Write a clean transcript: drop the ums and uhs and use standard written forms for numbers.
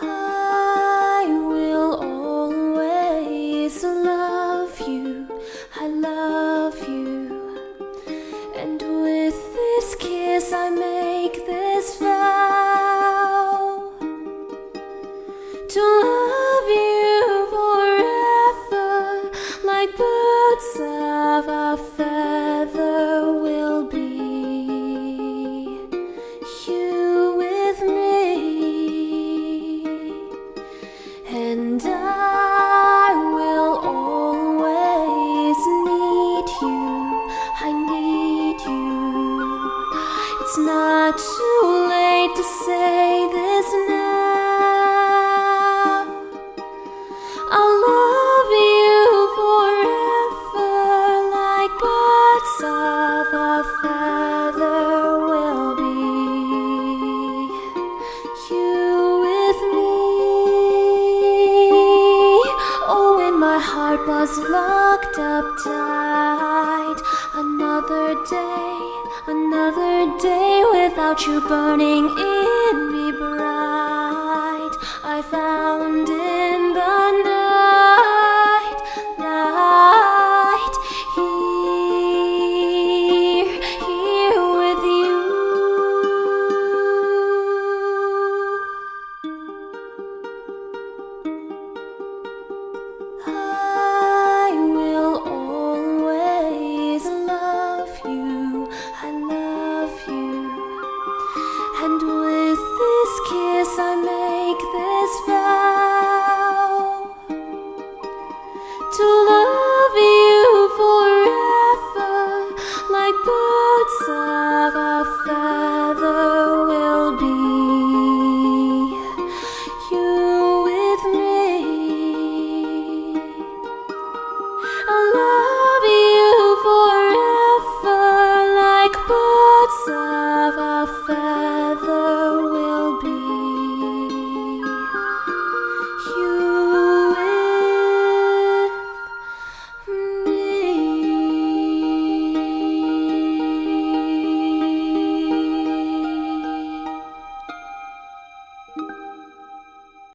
I will always love you, I love you. And with this kiss I make this vow to love you forever, like birds of a feather will be. You with me, and I will always need you, I need you. It's not too late to say this now. I'll love you forever, like birds of a feather will be. You with me. Oh, when my heart was locked up tight, another day without you burning in me bright, I found